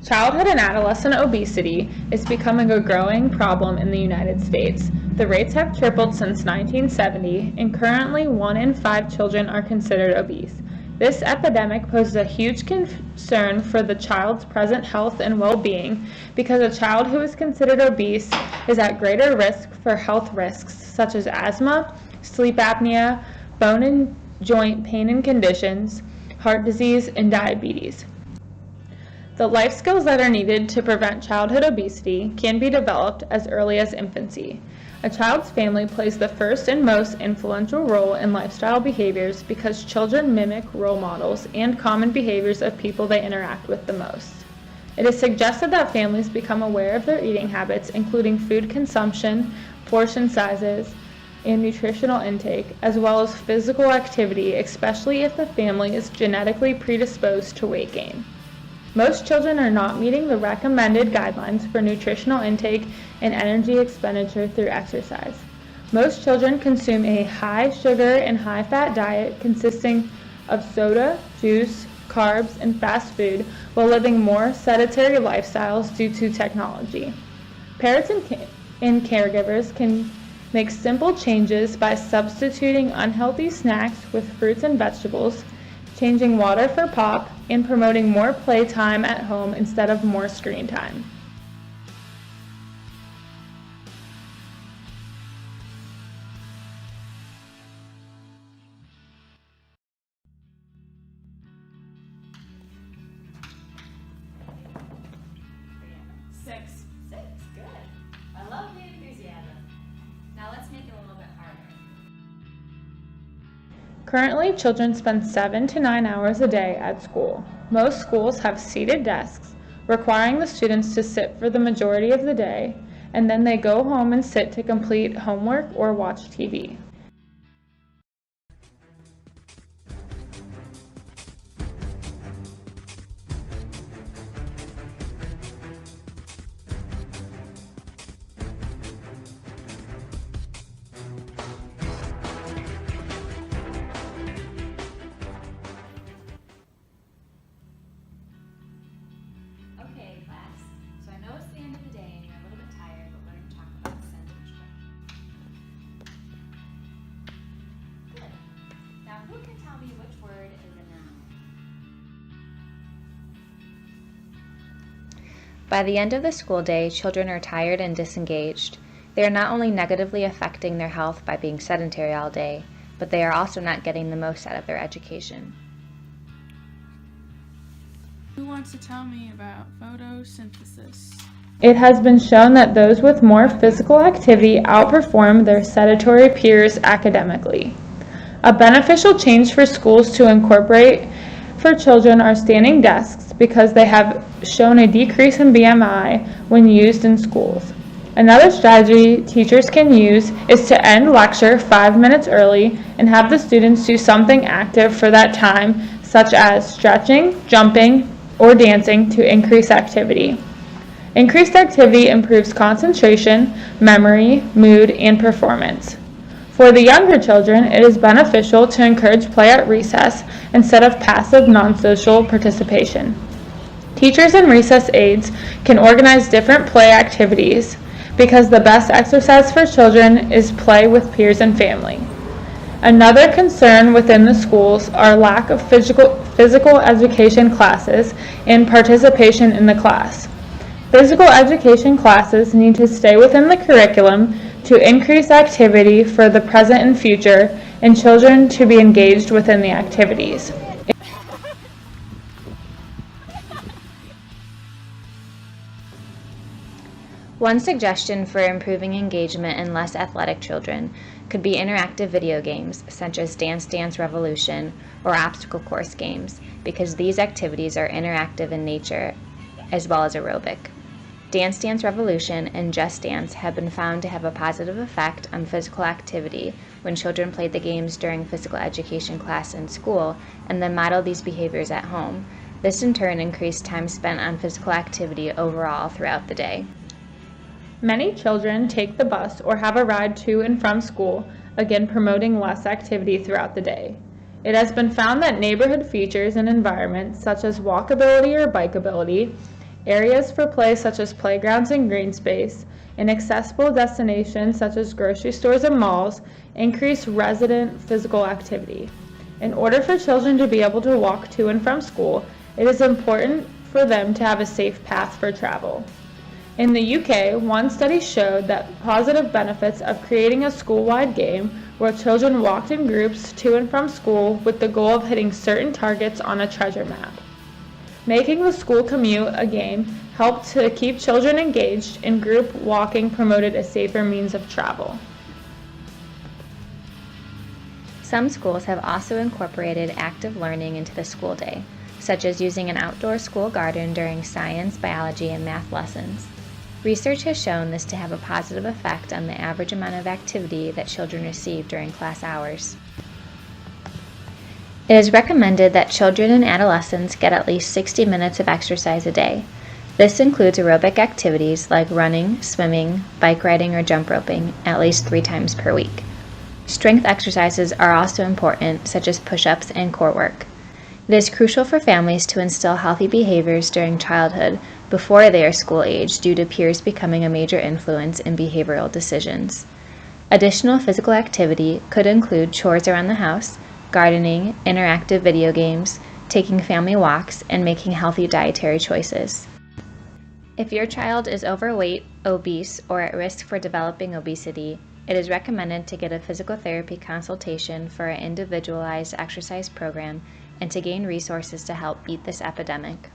Childhood and adolescent obesity is becoming a growing problem in the United States. The rates have tripled since 1970, and currently 1 in 5 children are considered obese. This epidemic poses a huge concern for the child's present health and well-being because a child who is considered obese is at greater risk for health risks such as asthma, sleep apnea, bone and joint pain and conditions, heart disease, and diabetes. The life skills that are needed to prevent childhood obesity can be developed as early as infancy. A child's family plays the first and most influential role in lifestyle behaviors because children mimic role models and common behaviors of people they interact with the most. It is suggested that families become aware of their eating habits, including food consumption, portion sizes, and nutritional intake, as well as physical activity, especially if the family is genetically predisposed to weight gain. Most children are not meeting the recommended guidelines for nutritional intake and energy expenditure through exercise. Most children consume a high sugar and high fat diet consisting of soda, juice, carbs, and fast food while living more sedentary lifestyles due to technology. Parents and caregivers can make simple changes by substituting unhealthy snacks with fruits and vegetables, changing water for pop, and promoting more playtime at home instead of more screen time. Six. Good. I love the enthusiasm. Now let's make it a little bit harder. Currently, children spend 7 to 9 hours a day at school. Most schools have seated desks, requiring the students to sit for the majority of the day, and then they go home and sit to complete homework or watch TV. Okay, class. So I know it's the end of the day and you're a little bit tired, but we're going to talk about sentence structure. Good. Now who can tell me which word is a noun? By the end of the school day, children are tired and disengaged. They are not only negatively affecting their health by being sedentary all day, but they are also not getting the most out of their education. Who wants to tell me about photosynthesis? It has been shown that those with more physical activity outperform their sedentary peers academically. A beneficial change for schools to incorporate for children are standing desks because they have shown a decrease in BMI when used in schools. Another strategy teachers can use is to end lecture 5 minutes early and have the students do something active for that time, such as stretching, jumping, or dancing to increase activity. Increased activity improves concentration, memory, mood, and performance. For the younger children, it is beneficial to encourage play at recess instead of passive non-social participation. Teachers and recess aides can organize different play activities because the best exercise for children is play with peers and family. Another concern within the schools are lack of physical education classes and participation in the class. Physical education classes need to stay within the curriculum to increase activity for the present and future, and children to be engaged within the activities. One suggestion for improving engagement in less athletic children could be interactive video games such as Dance Dance Revolution or obstacle course games, because these activities are interactive in nature as well as aerobic. Dance Dance Revolution and Just Dance have been found to have a positive effect on physical activity when children played the games during physical education class in school and then modeled these behaviors at home. This in turn increased time spent on physical activity overall throughout the day. Many children take the bus or have a ride to and from school, again promoting less activity throughout the day. It has been found that neighborhood features and environments such as walkability or bikeability areas for play such as playgrounds and green space, and accessible destinations such as grocery stores and malls increase resident physical activity. In order for children to be able to walk to and from school, it is important for them to have a safe path for travel. In the UK, one study showed that positive benefits of creating a school-wide game where children walked in groups to and from school with the goal of hitting certain targets on a treasure map. Making the school commute a game helped to keep children engaged, and group walking promoted a safer means of travel. Some schools have also incorporated active learning into the school day, such as using an outdoor school garden during science, biology, and math lessons. Research has shown this to have a positive effect on the average amount of activity that children receive during class hours. It is recommended that children and adolescents get at least 60 minutes of exercise a day. This includes aerobic activities like running, swimming, bike riding, or jump roping at least 3 times per week. Strength exercises are also important, such as push-ups and core work. It is crucial for families to instill healthy behaviors during childhood before they are school age due to peers becoming a major influence in behavioral decisions. Additional physical activity could include chores around the house, gardening, interactive video games, taking family walks, and making healthy dietary choices. If your child is overweight, obese, or at risk for developing obesity, it is recommended to get a physical therapy consultation for an individualized exercise program and to gain resources to help beat this epidemic.